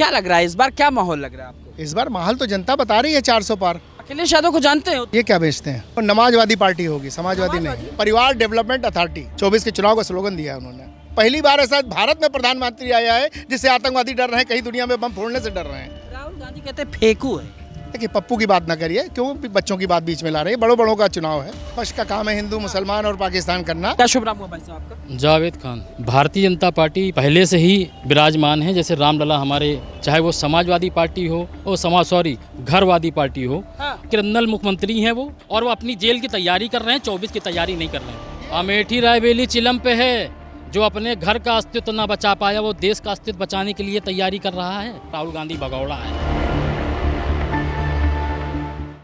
क्या लग रहा है इस बार, क्या माहौल लग रहा है आपको? इस बार माहौल तो जनता बता रही है 400 पार। अखिलेश यादव को जानते हो? ये क्या बेचते हैं? और नमाजवादी पार्टी होगी, समाजवादी नहीं। परिवार डेवलपमेंट अथॉरिटी 24 के चुनाव का स्लोगन दिया है उन्होंने। पहली बार ऐसा भारत में प्रधानमंत्री आया है जिससे आतंकवादी डर रहे हैं, कहीं दुनिया में बम फोड़ने से डर रहे हैं। राहुल गांधी कहते हैं फेंकू है। देखिए, पप्पू की बात ना करिए, क्यों बच्चों की बात बीच में ला रहे हैं। बड़ों का चुनाव है, पक्ष का काम है हिंदू मुसलमान और पाकिस्तान करना। क्या शुभ नाम हुआ भाई साहब आपका? जावेद खान। भारतीय जनता पार्टी पहले से ही विराजमान है, जैसे रामलला हमारे, चाहे वो समाजवादी पार्टी हो और घरवादी पार्टी हो। हाँ। क्रिमिनल मुख्यमंत्री हैं वो, और वो अपनी जेल की तैयारी कर रहे हैं, 24 की तैयारी नहीं कर रहे हैं। अमेठी रायबेली चिलम पे है, जो अपने घर का अस्तित्व ना बचा पाया वो देश का अस्तित्व बचाने के लिए तैयारी कर रहा है। राहुल गांधी भगौड़ा है।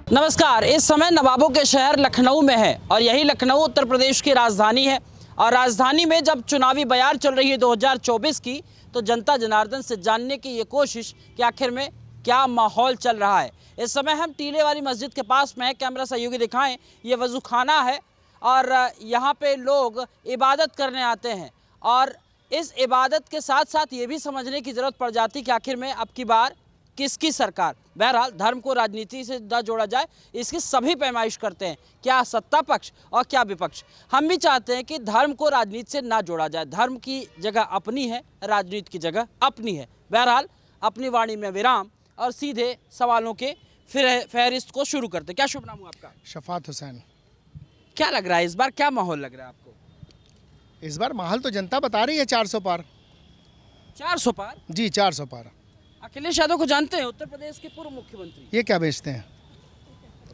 नमस्कार, इस समय नवाबों के शहर लखनऊ में है और यही लखनऊ उत्तर प्रदेश की राजधानी है। और राजधानी में जब चुनावी बयार चल रही है 2024 की, तो जनता जनार्दन से जानने की ये कोशिश कि आखिर में क्या माहौल चल रहा है। इस समय हम टीले वाली मस्जिद के पास में है, कैमरा सहयोगी दिखाएं, ये वज़ू खाना है और यहाँ पे लोग इबादत करने आते हैं। और इस इबादत के साथ साथ ये भी समझने की ज़रूरत पड़ जाती कि आखिर में अब की बार किसकी सरकार। बहरहाल धर्म को राजनीति से न जोड़ा जाए, इसकी सभी पैमाइश करते हैं, क्या सत्ता पक्ष और क्या विपक्ष। हम भी चाहते हैं कि धर्म को राजनीति से ना जोड़ा जाए। धर्म की जगह अपनी है, राजनीति की जगह अपनी है। बहरहाल अपनी वाणी में विराम और सीधे सवालों के फहरिस्त को शुरू करते हैं। क्या शुभ नाम हुआ आपका? शफात हुसैन। क्या लग रहा है इस बार, क्या माहौल लग रहा है आपको? इस बार माहौल तो जनता बता रही है 400 पार। 400 पार? जी, 400 पार। अखिलेश यादव को जानते हैं? उत्तर प्रदेश के पूर्व मुख्यमंत्री, ये क्या बेचते हैं?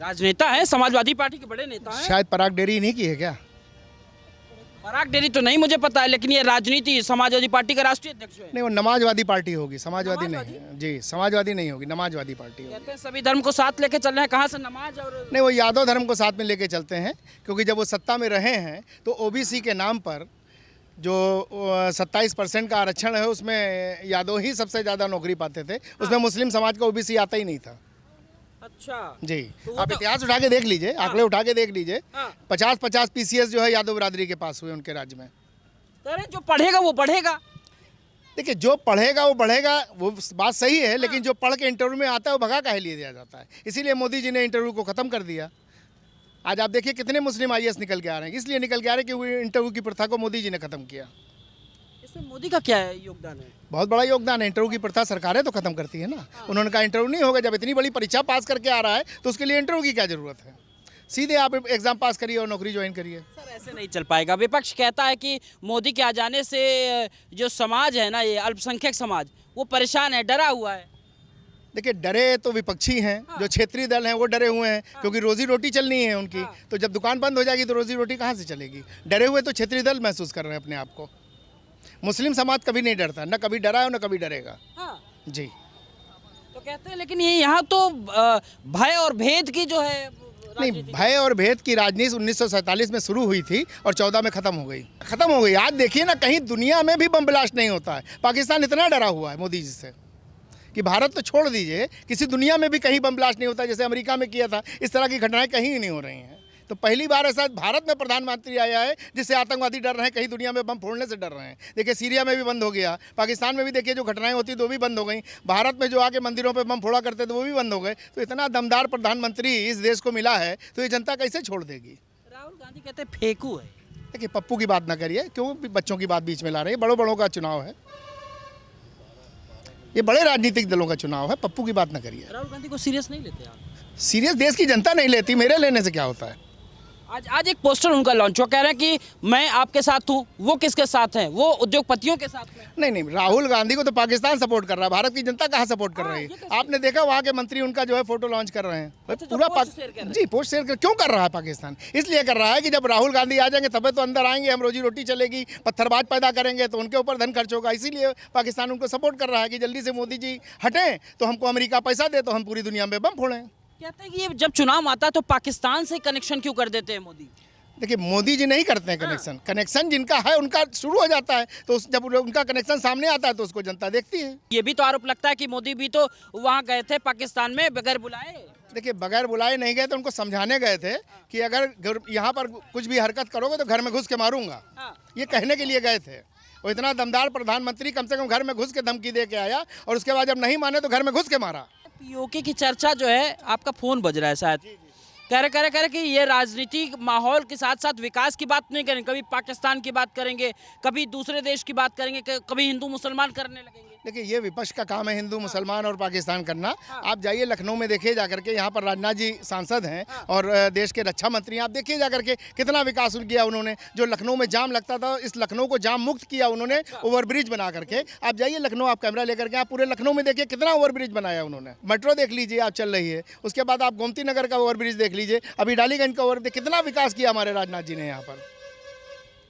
राजनेता हैं, समाजवादी पार्टी के बड़े नेता हैं। शायद पराग डेयरी नहीं की है क्या? पराग डेयरी तो नहीं मुझे पता है, लेकिन ये राजनीति समाजवादी पार्टी का राष्ट्रीय अध्यक्ष है। नहीं, वो नमाजवादी पार्टी होगी, समाजवादी नहीं। जी, समाजवादी नहीं होगी, नमाजवादी पार्टी होगी। कहते हैं सभी धर्म को साथ लेके चल रहे हैं, कहाँ से नमाज और नहीं, वो यादव धर्म को साथ में लेके चलते हैं, क्योंकि जब वो सत्ता में रहे हैं तो ओबीसी के नाम पर जो 27% का आरक्षण है उसमें यादव ही सबसे ज़्यादा नौकरी पाते थे। उसमें मुस्लिम समाज का ओबीसी आता ही नहीं था। अच्छा जी, तो आप इतिहास उठा के देख लीजिए, आंकड़े उठा के देख लीजिए। हाँ। 50-50 पीसीएस जो है यादव बिरादरी के पास हुए उनके राज्य में। अरे जो पढ़ेगा वो बढ़ेगा। देखिए, जो पढ़ेगा वो बढ़ेगा, वो बात सही है, लेकिन जो पढ़ के इंटरव्यू में आता है वो भगा काहे लिए दिया जाता है। इसीलिए मोदी जी ने इंटरव्यू को ख़त्म कर दिया। आज आप देखिए कितने मुस्लिम आईएएस निकल के आ रहे हैं, इसलिए निकल के आ रहे हैं कि वो इंटरव्यू की प्रथा को मोदी जी ने ख़त्म किया। इसमें मोदी का क्या योगदान है? बहुत बड़ा योगदान है। इंटरव्यू की प्रथा सरकारें तो खत्म करती है ना। उन्होंने कहा इंटरव्यू नहीं होगा, जब इतनी बड़ी परीक्षा पास करके आ रहा है तो उसके लिए इंटरव्यू की क्या जरूरत है? सीधे आप एग्जाम पास करिए और नौकरी ज्वाइन करिए। सर ऐसे नहीं चल पाएगा। विपक्ष कहता है कि मोदी के आ जाने से जो समाज है ना, ये अल्पसंख्यक समाज, वो परेशान है, डरा हुआ है। देखिए, डरे तो विपक्षी हैं। जो क्षेत्रीय दल हैं वो डरे हुए हैं, क्योंकि रोजी रोटी चलनी है उनकी। तो जब दुकान बंद हो जाएगी तो रोजी रोटी कहाँ से चलेगी? डरे हुए तो क्षेत्रीय दल महसूस कर रहे हैं अपने आप को। मुस्लिम समाज कभी नहीं डरता, न कभी डरा है न कभी डरेगा। जी, तो कहते हैं, लेकिन ये यहाँ तो भय और भेद की जो है नहीं, भय और भेद की राजनीति 1947 में शुरू हुई थी और 14 में ख़त्म हो गई। आज देखिए ना, कहीं दुनिया में भी बम ब्लास्ट नहीं होता है। पाकिस्तान इतना डरा हुआ है मोदी जी से कि भारत तो छोड़ दीजिए, किसी दुनिया में भी कहीं बम ब्लास्ट नहीं होता। जैसे अमेरिका में किया था, इस तरह की घटनाएं कहीं नहीं हो रही हैं। तो पहली बार ऐसा भारत में प्रधानमंत्री आया है जिससे आतंकवादी डर रहे हैं, कहीं दुनिया में बम फोड़ने से डर रहे हैं। देखिए, सीरिया में भी बंद हो गया, पाकिस्तान में भी देखिए जो घटनाएं होती तो वो भी बंद हो गई। भारत में जो आके मंदिरों पे बम फोड़ा करते थे वो भी बंद हो गए। तो इतना दमदार प्रधानमंत्री इस देश को मिला है, तो ये जनता कैसे छोड़ देगी? राहुल गांधी कहते हैं फेंकू है। देखिए, पप्पू की बात ना करिए, क्यों बच्चों की बात बीच में ला रहे हैं। बड़ों का चुनाव है, ये बड़े राजनीतिक दलों का चुनाव है। पप्पू की बात ना करिए। राहुल गांधी को सीरियस नहीं लेते आप? सीरियस देश की जनता नहीं लेती, मेरे लेने से क्या होता है? आज एक पोस्टर उनका लॉन्च हुआ, कह रहे हैं कि मैं आपके साथ हूँ। वो किसके साथ हैं? वो उद्योगपतियों के साथ में। नहीं, राहुल गांधी को तो पाकिस्तान सपोर्ट कर रहा है, भारत की जनता कहाँ सपोर्ट कर रही है? आपने देखा वहाँ के मंत्री उनका जो है फोटो लॉन्च कर रहे हैं। पूरा जी, पोस्ट शेयर कर क्यों कर रहा है पाकिस्तान? इसलिए कर रहा है कि जब राहुल गांधी आ जाएंगे तब तो अंदर आएंगे, हम रोजी रोटी चलेगी, पत्थरबाज पैदा करेंगे तो उनके ऊपर धन खर्च होगा। इसीलिए पाकिस्तान उनको सपोर्ट कर रहा है कि जल्दी से मोदी जी हटें तो हमको अमेरिका पैसा दे तो हम पूरी दुनिया में बम फोड़ें। कहते हैं कि ये जब चुनाव आता है तो पाकिस्तान से कनेक्शन क्यों कर देते हैं मोदी? देखिए, मोदी जी नहीं करते हैं कनेक्शन जिनका है उनका शुरू हो जाता है, तो जब उनका कनेक्शन सामने आता है तो उसको जनता देखती है। ये भी तो आरोप लगता है कि मोदी भी तो वहाँ गए थे पाकिस्तान में बगैर बुलाए। देखिए, बगैर बुलाए नहीं गए थे, उनको समझाने गए थे कि अगर यहाँ पर कुछ भी हरकत करोगे तो घर में घुस के मारूंगा, ये कहने के लिए गए थे। वो इतना दमदार प्रधानमंत्री कम से कम घर में घुस के धमकी दे के आया, और उसके बाद जब नहीं माने तो घर में घुस के मारा। पीओके की चर्चा जो है, आपका फोन बज रहा है शायद, कह रहे कि ये राजनीतिक माहौल के साथ साथ विकास की बात नहीं करेंगे, कभी पाकिस्तान की बात करेंगे, कभी दूसरे देश की बात करेंगे, कभी हिंदू मुसलमान करने लगेंगे। देखिए, ये विपक्ष का काम है हिंदू मुसलमान और पाकिस्तान करना। आप जाइए लखनऊ में, देखिए जाकर के, यहाँ पर राजनाथ जी सांसद हैं और देश के रक्षा मंत्री हैं, आप देखिए जाकर के कितना विकास किया उन्होंने। जो लखनऊ में जाम लगता था, इस लखनऊ को जाम मुक्त किया उन्होंने ओवरब्रिज बना करके। आप जाइए लखनऊ, आप कैमरा लेकर के, आप पूरे लखनऊ में देखिए कितना ओवरब्रिज बनाया उन्होंने। मेट्रो देख लीजिए, आप चल रही है। उसके बाद आप गोमती नगर का ओवरब्रिज देख लीजिए, अभी डालीगंज का ओवरब्रिज, कितना विकास किया हमारे राजनाथ जी ने यहाँ पर।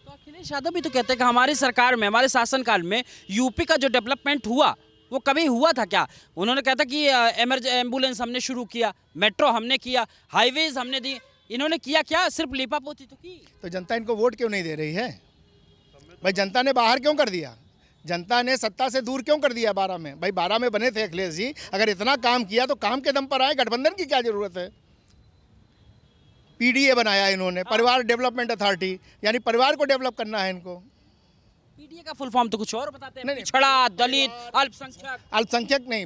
तो अखिलेश यादव भी तो कहते हैं कि हमारी सरकार में, हमारे शासनकाल में यूपी का जो डेवलपमेंट हुआ वो कभी हुआ था क्या? उन्होंने कहता कि एम्बुलेंस हमने शुरू किया, मेट्रो हमने किया, हाईवेज हमने दी, इन्होंने किया क्या? सिर्फ लीपापोती तो की। तो जनता इनको वोट क्यों नहीं दे रही है भाई? जनता ने बाहर क्यों कर दिया? जनता ने सत्ता से दूर क्यों कर दिया 12 में? भाई 12 में बने थे अखिलेश जी, अगर इतना काम किया तो काम के दम पर आए, गठबंधन की क्या जरूरत है? पीडीए बनाया इन्होंने, परिवार डेवलपमेंट अथॉरिटी, यानी परिवार को डेवलप करना है इनको। पीडीए का फुल फॉर्म तो कुछ और बताते हैं, पिछड़ा, दलित, अल्पसंख्यक। अल्पसंख्यक नहीं,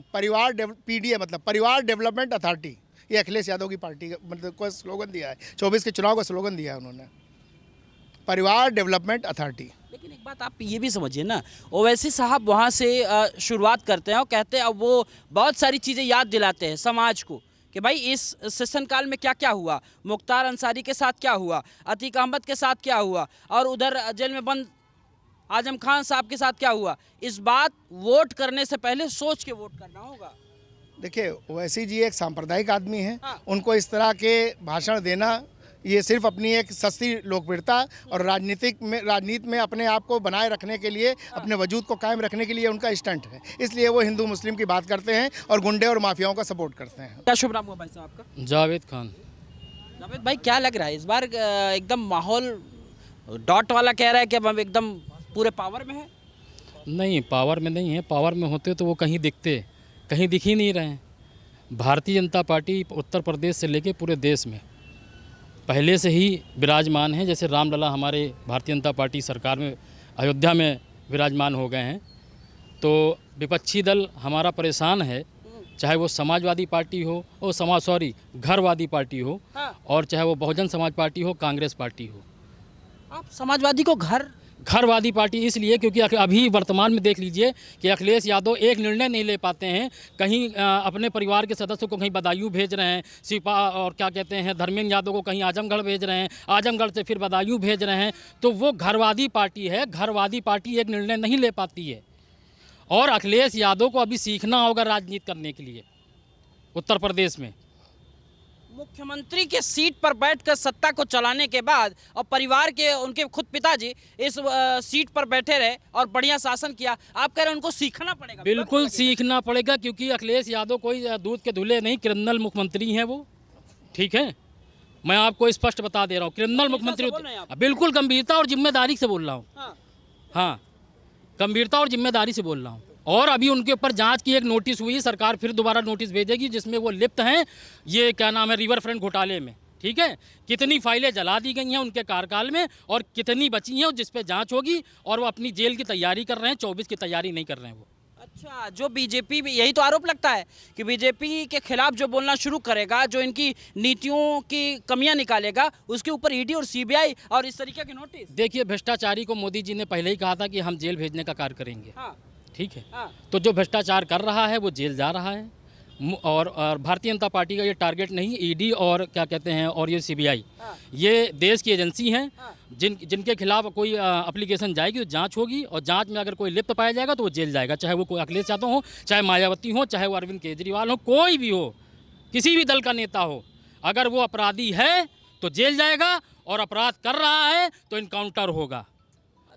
पीडीए मतलब परिवार डेवलपमेंट अथॉरिटी। ये अखिलेश यादव की पार्टी का मतलब को स्लोगन दिया है, 24 के चुनाव का स्लोगन दिया है उन्होंने, परिवार डेवलपमेंट अथॉरिटी। लेकिन एक बात आप ये भी समझिए ना, ओवैसी साहब वहाँ से शुरुआत करते हैं और कहते हैं, अब वो बहुत सारी चीज़ें याद दिलाते हैं समाज को कि भाई इस सेशन काल में क्या क्या हुआ, मुख्तार अंसारी के साथ क्या हुआ, अतीक अहमद के साथ क्या हुआ, और उधर जेल में बंद आजम खान साहब के साथ क्या हुआ। इस बात वोट करने से पहले सोच के वोट करना होगा। देखिए, ओवैसी जी एक सांप्रदायिक आदमी हैं, हाँ। उनको इस तरह के भाषण देना ये सिर्फ अपनी एक सस्ती लोकप्रियता और राजनीति में अपने आप को बनाए रखने के लिए, अपने वजूद को कायम रखने के लिए उनका स्टंट है। इसलिए वो हिंदू मुस्लिम की बात करते हैं और गुंडे और माफियाओं का सपोर्ट करते हैं। क्या शुभ नाम हुआ भाई साहब आपका? जावेद खान। जावेद भाई, क्या लग रहा है इस बार एकदम माहौल डॉट वाला कह रहा है कि अब हम एकदम पूरे पावर में है? नहीं, पावर में नहीं है। पावर में होते तो वो कहीं दिखते, कहीं दिख ही नहीं रहे हैं। भारतीय जनता पार्टी उत्तर प्रदेश से लेके पूरे देश में पहले से ही विराजमान है। जैसे रामलला हमारे भारतीय जनता पार्टी सरकार में अयोध्या में विराजमान हो गए हैं, तो विपक्षी दल हमारा परेशान है, चाहे वो समाजवादी पार्टी हो, घरवादी पार्टी हो, हाँ। और चाहे वो बहुजन समाज पार्टी हो, कांग्रेस पार्टी हो। आप समाजवादी को घरवादी पार्टी इसलिए क्योंकि अभी वर्तमान में देख लीजिए कि अखिलेश यादव एक निर्णय नहीं ले पाते हैं। कहीं अपने परिवार के सदस्यों को कहीं बदायूं भेज रहे हैं, और क्या कहते हैं, धर्मेंद्र यादव को कहीं आजमगढ़ भेज रहे हैं, आजमगढ़ से फिर बदायूं भेज रहे हैं। तो वो घरवादी पार्टी है। घरवादी पार्टी एक निर्णय नहीं ले पाती है, और अखिलेश यादव को अभी सीखना होगा राजनीति करने के लिए उत्तर प्रदेश में। मुख्यमंत्री के सीट पर बैठकर सत्ता को चलाने के बाद और परिवार के उनके खुद पिताजी इस सीट पर बैठे रहे और बढ़िया शासन किया, आप कह रहे हैं उनको सीखना पड़ेगा? बिल्कुल सीखना पड़ेगा, क्योंकि अखिलेश यादव कोई दूध के धुले नहीं, क्रिमिनल मुख्यमंत्री हैं वो। ठीक है, मैं आपको स्पष्ट बता दे रहा हूँ, क्रिमिनल मुख्यमंत्री। बिल्कुल गंभीरता और जिम्मेदारी से बोल रहा हूँ। हाँ, गंभीरता और जिम्मेदारी से बोल रहा हूँ। और अभी उनके ऊपर जांच की एक नोटिस हुई, सरकार फिर दोबारा नोटिस भेजेगी, जिसमें वो लिप्त हैं, ये क्या नाम है, रिवर फ्रंट घोटाले में। ठीक है, कितनी फाइलें जला दी गई हैं उनके कार्यकाल में और कितनी बची हैं जिस पे जांच होगी, और वो अपनी जेल की तैयारी कर रहे हैं, 24 की तैयारी नहीं कर रहे हैं वो। अच्छा, जो बीजेपी भी यही तो आरोप लगता है कि बीजेपी के खिलाफ जो बोलना शुरू करेगा, जो इनकी नीतियों की कमियां निकालेगा, उसके ऊपर ईडी और सीबीआई और इस तरीके के नोटिस। देखिए, भ्रष्टाचारी को मोदी जी ने पहले ही कहा था कि हम जेल भेजने का कार्य करेंगे। हाँ। ठीक है, हाँ। तो जो भ्रष्टाचार कर रहा है वो जेल जा रहा है। और भारतीय जनता पार्टी का ये टारगेट नहीं, ईडी और क्या कहते हैं, और ये सीबीआई, ये देश की एजेंसी हैं, जिनके खिलाफ कोई एप्लीकेशन जाएगी तो जांच होगी, और जांच में अगर कोई लिप्त पाया जाएगा तो वो जेल जाएगा, चाहे वो कोई अखिलेश यादव हो, चाहे मायावती हो, चाहे वो अरविंद केजरीवाल हो, कोई भी हो, किसी भी दल का नेता हो। अगर वो अपराधी है तो जेल जाएगा, और अपराध कर रहा है तो इनकाउंटर होगा।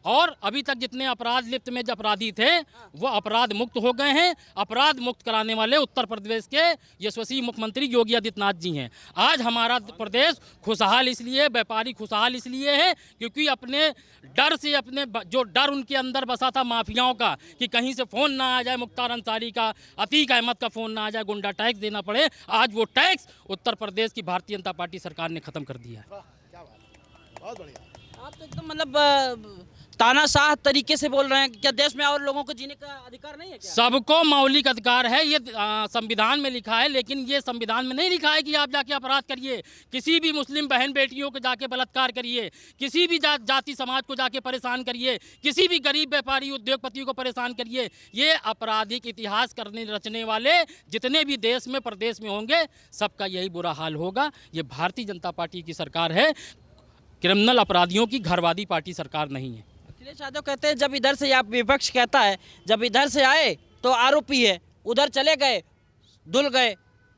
और अभी तक जितने अपराध लिप्त में जो अपराधी थे वो अपराध मुक्त हो गए हैं। अपराध मुक्त कराने वाले उत्तर प्रदेश के यशस्वी मुख्यमंत्री योगी आदित्यनाथ जी हैं। आज हमारा प्रदेश खुशहाल इसलिए, व्यापारी खुशहाल इसलिए है क्योंकि अपने डर से, अपने जो डर उनके अंदर बसा था माफियाओं का कि कहीं से फ़ोन ना आ जाए मुख्तार अंसारी का, अतीक अहमद का फ़ोन ना आ जाए, गुंडा टैक्स देना पड़े, आज वो टैक्स उत्तर प्रदेश की भारतीय जनता पार्टी सरकार ने ख़त्म कर दिया है। बहुत बढ़िया। आप तो एकदम मतलब तानाशाह तरीके से बोल रहे हैं। क्या देश में और लोगों को जीने का अधिकार नहीं है क्या? सबको मौलिक अधिकार है, ये संविधान में लिखा है, लेकिन ये संविधान में नहीं लिखा है कि आप जाके अपराध करिए, किसी भी मुस्लिम बहन बेटियों को जाके बलात्कार करिए, किसी भी जाति समाज को जाके परेशान करिए, किसी भी गरीब व्यापारी उद्योगपति को परेशान करिए। ये आपराधिक इतिहास रचने वाले जितने भी देश में प्रदेश में होंगे, सबका यही बुरा हाल होगा। ये भारतीय जनता पार्टी की सरकार है, क्रिमिनल अपराधियों की घरवादी पार्टी सरकार नहीं है। अखिलेश यादव कहते हैं जब इधर से, आप विपक्ष कहता है जब इधर से आए तो आरोपी है, उधर चले गए धुल गए,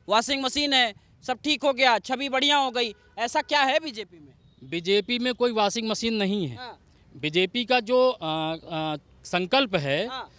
वॉशिंग मशीन है, सब ठीक हो गया, छवि बढ़िया हो गई। ऐसा क्या है बीजेपी में? बीजेपी में कोई वॉशिंग मशीन नहीं है। हाँ। बीजेपी का जो संकल्प है, हाँ।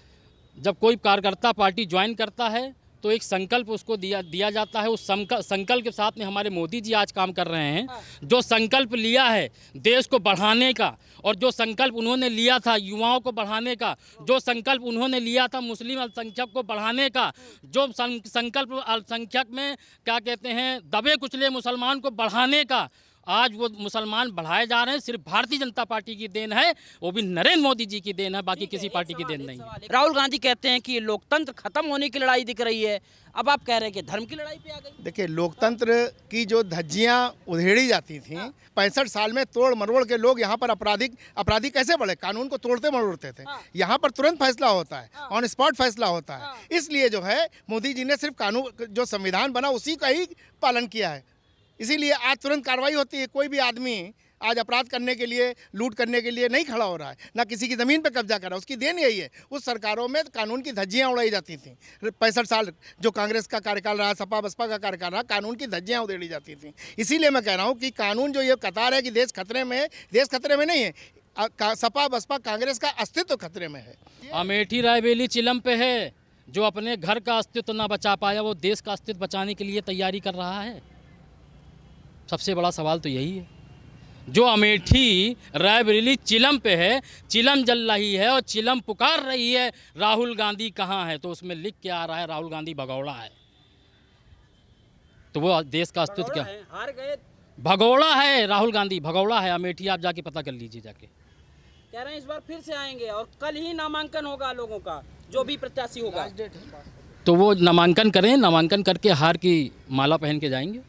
जब कोई कार्यकर्ता पार्टी ज्वाइन करता है तो एक संकल्प उसको दिया जाता है। उस संकल्प के साथ में हमारे मोदी जी आज काम कर रहे हैं। जो संकल्प लिया है देश को बढ़ाने का, और जो संकल्प उन्होंने लिया था युवाओं को बढ़ाने का, जो संकल्प उन्होंने लिया था मुस्लिम अल्पसंख्यक को बढ़ाने का, जो संकल्प अल्पसंख्यक में क्या कहते हैं दबे कुचले मुसलमान को बढ़ाने का, आज वो मुसलमान बढ़ाए जा रहे हैं। सिर्फ भारतीय जनता पार्टी की देन है, वो भी नरेंद्र मोदी जी की देन है, बाकी किसी पार्टी की देन नहीं है। राहुल गांधी कहते हैं कि ये लोकतंत्र खत्म होने की लड़ाई दिख रही है, अब आप कह रहे हैं कि धर्म की लड़ाई पे आ गई। देखिए, लोकतंत्र की जो धज्जियां उधेड़ी जाती थीं, 65 साल में तोड़ मरोड़ के लोग यहाँ पर अपराधी कैसे बढ़े? कानून को तोड़ते मरोड़ते थे। यहाँ पर तुरंत फैसला होता है, ऑन स्पॉट फैसला होता है। इसलिए जो है मोदी जी ने सिर्फ कानून जो संविधान बना उसी का ही पालन किया है, इसीलिए आज तुरंत कार्रवाई होती है। कोई भी आदमी आज अपराध करने के लिए, लूट करने के लिए नहीं खड़ा हो रहा है, ना किसी की ज़मीन पर कब्जा कर रहा है। उसकी देन यही है। उस सरकारों में कानून की धज्जियां उड़ाई जाती थीं। 65 साल जो कांग्रेस का कार्यकाल रहा, सपा बसपा का कार्यकाल रहा, कानून की धज्जियां उड़ेड़ी जाती थीं। इसीलिए मैं कह रहा हूँ कि कानून जो ये कतार है कि देश खतरे में है, देश खतरे में नहीं है। सपा बसपा कांग्रेस का अस्तित्व खतरे में है। अमेठी रायबेली चिलम पे है, जो अपने घर का अस्तित्व ना बचा पाया वो देश का अस्तित्व बचाने के लिए तैयारी कर रहा है। सबसे बड़ा सवाल तो यही है। जो अमेठी रायबरेली चिलम पे है, चिलम जल रही है और चिलम पुकार रही है राहुल गांधी कहाँ है, तो उसमें लिख के आ रहा है राहुल गांधी भगौड़ा है। तो वो देश का अस्तित्व क्या है? हार गए। भगौड़ा है राहुल गांधी, भगौड़ा है अमेठी। आप जाके पता कर लीजिए जाके। कह रहे हैं इस बार फिर से आएंगे और कल ही नामांकन होगा लोगों का, जो भी प्रत्याशी होगा। तो वो नामांकन करें, नामांकन करके हार की माला पहन के जाएंगे।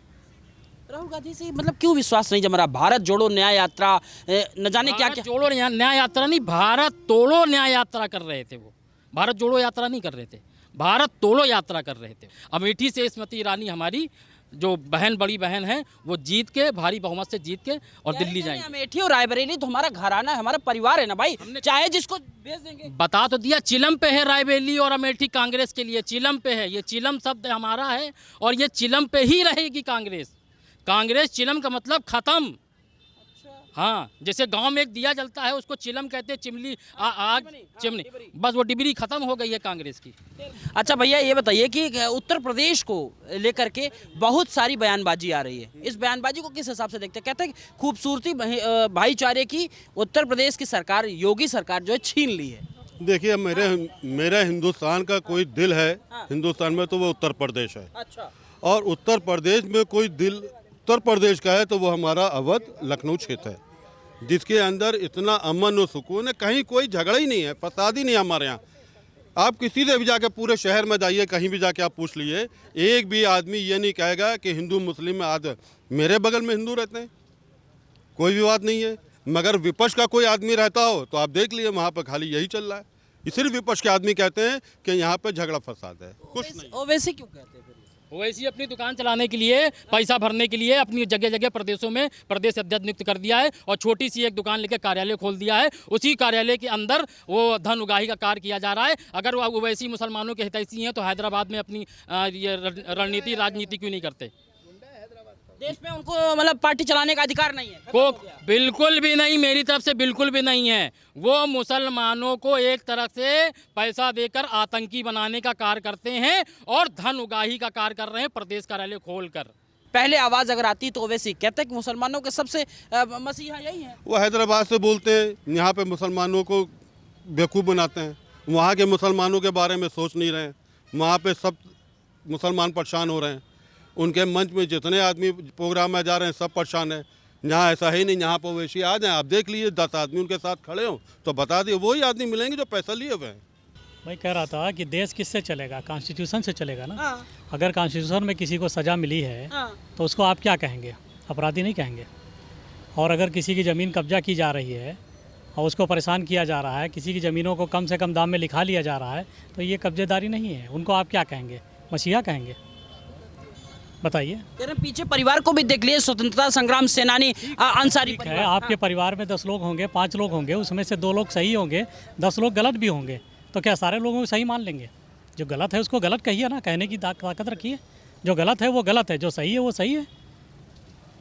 राहुल गांधी से मतलब क्यों विश्वास नहीं जम रहा? भारत जोड़ो न्याय यात्रा, न जाने क्या क्या। जोड़ो न्याय यात्रा नहीं, भारत तोड़ो न्याय यात्रा कर रहे थे। वो भारत जोड़ो यात्रा नहीं कर रहे थे, भारत तोड़ो यात्रा कर रहे थे। अमेठी से स्मृति ईरानी हमारी जो बड़ी बहन है, वो जीत के, भारी बहुमत से जीत के और दिल्ली जाएंगे। अमेठी और रायबरेली तो हमारा घराना है, हमारा परिवार है ना भाई, चाहे जिसको भेज देंगे। बता तो दिया, चिलम पे है रायबरेली और अमेठी कांग्रेस के लिए चिलम पे है। ये चिलम शब्द हमारा है और ये चिलम पे ही रहेगी कांग्रेस। कांग्रेस चिलम का मतलब खत्म। हाँ, जैसे गांव में एक दिया जलता है उसको चिलम कहते हैं, चिमनी आग चिमनी, बस वो डिबरी खत्म हो गई है कांग्रेस की। अच्छा भैया ये बताइए कि उत्तर प्रदेश को लेकर के बहुत सारी बयानबाजी आ रही है, इस बयानबाजी को किस हिसाब से देखते हैं? कहते हैं कि खूबसूरती भाईचारे की उत्तर प्रदेश की सरकार, योगी सरकार जो है छीन ली है। देखिए, मेरे हिंदुस्तान का कोई दिल है, हिंदुस्तान में तो वो उत्तर प्रदेश है। अच्छा। और उत्तर प्रदेश में कोई दिल उत्तर प्रदेश का है तो वो हमारा अवध लखनऊ क्षेत्र है, जिसके अंदर इतना अमन और सुकून है, कहीं कोई झगड़ा ही नहीं है, फसाद ही नहीं है हमारे यहाँ। आप किसी से भी जाके पूरे शहर में जाइए, कहीं भी जाके आप पूछ लीजिए, एक भी आदमी ये नहीं कहेगा कि हिंदू मुस्लिम में आज मेरे बगल में हिंदू रहते हैं, कोई भी बात नहीं है। मगर विपक्ष का कोई आदमी रहता हो तो आप देख लीजिए वहाँ पर खाली यही चल रहा है। सिर्फ विपक्ष के आदमी कहते हैं कि यहाँ पर झगड़ा फसाद है, कुछ नहीं। ओवैसी क्यों कहते हैं? वैसे अपनी दुकान चलाने के लिए, पैसा भरने के लिए अपनी जगह जगह प्रदेशों में प्रदेश अध्यक्ष नियुक्त कर दिया है और छोटी सी एक दुकान लेकर कार्यालय खोल दिया है। उसी कार्यालय के अंदर वो धन उगाही का कार्य किया जा रहा है। अगर वो वैसी मुसलमानों के हितैषी हैं तो हैदराबाद में अपनी ये रणनीति राजनीति क्यों नहीं करते? देश में उनको मतलब पार्टी चलाने का अधिकार नहीं है को बिल्कुल भी नहीं, मेरी तरफ से बिल्कुल भी नहीं है। वो मुसलमानों को एक तरह से पैसा देकर आतंकी बनाने का कार्य करते हैं और धन उगाही का कार्य कर रहे हैं प्रदेश कार्यालय खोलकर। पहले आवाज़ अगर आती तो वैसे कहते हैं कि मुसलमानों के सबसे मसीहा यही है। वो हैदराबाद से बोलते हैं, यहाँ पे मुसलमानों को बेवकूफ़ बनाते हैं, वहाँ के मुसलमानों के बारे में सोच नहीं रहे हैं। वहाँ पे सब मुसलमान परेशान हो रहे हैं। उनके मंच में जितने आदमी प्रोग्राम में जा रहे हैं सब परेशान हैं। यहाँ ऐसा ही नहीं, यहाँ प्रवेशी आ जाए, आप देख लीजिए 10 आदमी उनके साथ खड़े हो तो बता दिए वही आदमी मिलेंगे जो पैसा लिए हुए हैं। मैं कह रहा था कि देश किससे चलेगा, कॉन्स्टिट्यूशन से चलेगा ना। हाँ, अगर कॉन्स्टिट्यूशन में किसी को सज़ा मिली है हाँ। तो उसको आप क्या कहेंगे, अपराधी नहीं कहेंगे। और अगर किसी की ज़मीन कब्जा की जा रही है और उसको परेशान किया जा रहा है, किसी की ज़मीनों को कम से कम दाम में लिखा लिया जा रहा है, तो ये कब्जेदारी नहीं है। उनको आप क्या कहेंगे, मसीहा कहेंगे? बताइए। कह रहे पीछे परिवार को भी देख लिए, स्वतंत्रता संग्राम सेनानी अंसारी ठीक है, परिवार। आपके परिवार में 10 लोग होंगे, 5 लोग होंगे, उसमें से 2 लोग सही होंगे, 10 लोग गलत भी होंगे, तो क्या सारे लोगों को सही मान लेंगे? जो गलत है उसको गलत कहिए ना, कहने की ताकत रखिए। जो गलत है वो गलत है, जो सही है वो सही है।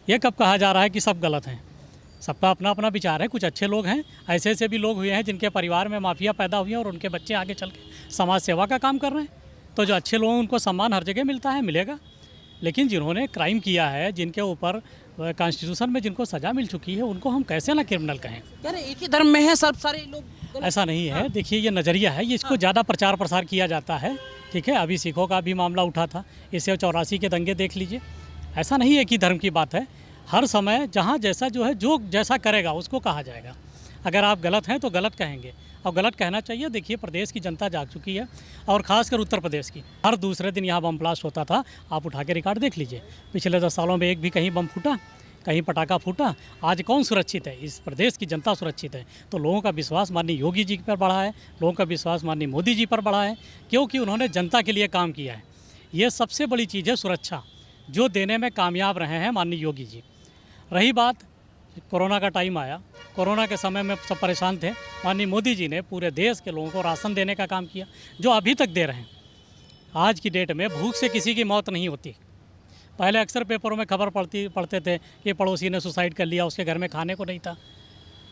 ये कब कहा जा रहा है कि सब गलत हैं? सबका अपना अपना विचार है। कुछ अच्छे लोग हैं, ऐसे ऐसे भी लोग हुए हैं जिनके परिवार में माफिया पैदा हुई है और उनके बच्चे आगे चल के समाज सेवा का काम कर रहे हैं। तो जो अच्छे लोग हैं उनको सम्मान हर जगह मिलता है, मिलेगा। लेकिन जिन्होंने क्राइम किया है, जिनके ऊपर कॉन्स्टिट्यूशन में जिनको सज़ा मिल चुकी है, उनको हम कैसे ना क्रिमिनल कहें? कह रहे एक ही धर्म में है सब सारे लोग। ऐसा नहीं है। देखिए, ये नज़रिया है, ये इसको ज़्यादा प्रचार प्रसार किया जाता है। ठीक है, अभी सिखों का भी मामला उठा था, इससे 84 के दंगे देख लीजिए। ऐसा नहीं है कि धर्म की बात है। हर समय जहाँ जैसा जो है, जो जैसा करेगा उसको कहा जाएगा। अगर आप गलत हैं तो गलत कहेंगे और गलत कहना चाहिए। देखिए, प्रदेश की जनता जाग चुकी है और ख़ासकर उत्तर प्रदेश की। हर दूसरे दिन यहाँ बम ब्लास्ट होता था, आप उठा के रिकॉर्ड देख लीजिए। पिछले 10 सालों में एक भी कहीं बम फूटा, कहीं पटाखा फूटा। आज कौन सुरक्षित है? इस प्रदेश की जनता सुरक्षित है। तो लोगों का विश्वास माननीय योगी जी पर बढ़ा है, लोगों का विश्वास माननीय मोदी जी पर बढ़ा है, क्योंकि उन्होंने जनता के लिए काम किया है। ये सबसे बड़ी चीज़ है, सुरक्षा, जो देने में कामयाब रहे हैं माननीय योगी जी। रही बात, कोरोना का टाइम आया, कोरोना के समय में सब परेशान थे, माननीय मोदी जी ने पूरे देश के लोगों को राशन देने का काम किया, जो अभी तक दे रहे हैं। आज की डेट में भूख से किसी की मौत नहीं होती। पहले अक्सर पेपरों में खबर पढ़ते थे कि पड़ोसी ने सुसाइड कर लिया, उसके घर में खाने को नहीं था।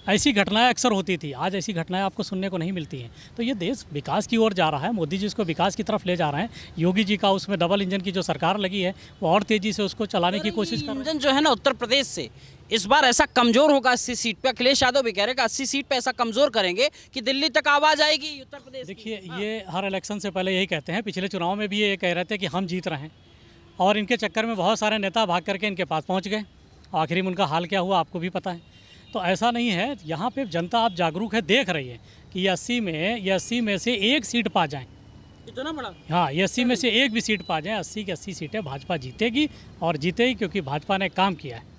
ऐसी घटनाएं अक्सर होती थी, आज ऐसी घटनाएं आपको सुनने को नहीं मिलती हैं। तो ये देश विकास की ओर जा रहा है, मोदी जी इसको विकास की तरफ ले जा रहे हैं। योगी जी का उसमें डबल इंजन की जो सरकार लगी है, वो और तेज़ी से उसको चलाने की कोशिश कर रहे हैं। इंजन जो है ना उत्तर प्रदेश से इस बार ऐसा कमजोर होगा 80 सीट पे। अखिलेश यादव भी कह रहे हैं कि 80 सीट पे ऐसा कमजोर करेंगे कि दिल्ली तक आवाज़ आएगी उत्तर प्रदेश की। देखिए, ये हर इलेक्शन से पहले यही कहते हैं। पिछले चुनाव में भी ये कह रहे थे कि हम जीत रहे हैं, और इनके चक्कर में बहुत सारे नेता भाग करके इनके पास पहुंच गए। आखिरी में उनका हाल क्या हुआ आपको भी पता है। तो ऐसा नहीं है, यहाँ पे जनता आप जागरूक है, देख रही है कि ये 80 में से एक सीट पा जाएं। इतना बड़ा? हाँ, ये 80 में से एक भी सीट पा जाएं, 80 की 80 सीटें भाजपा जीतेगी, और जीतेगी क्योंकि भाजपा ने काम किया है।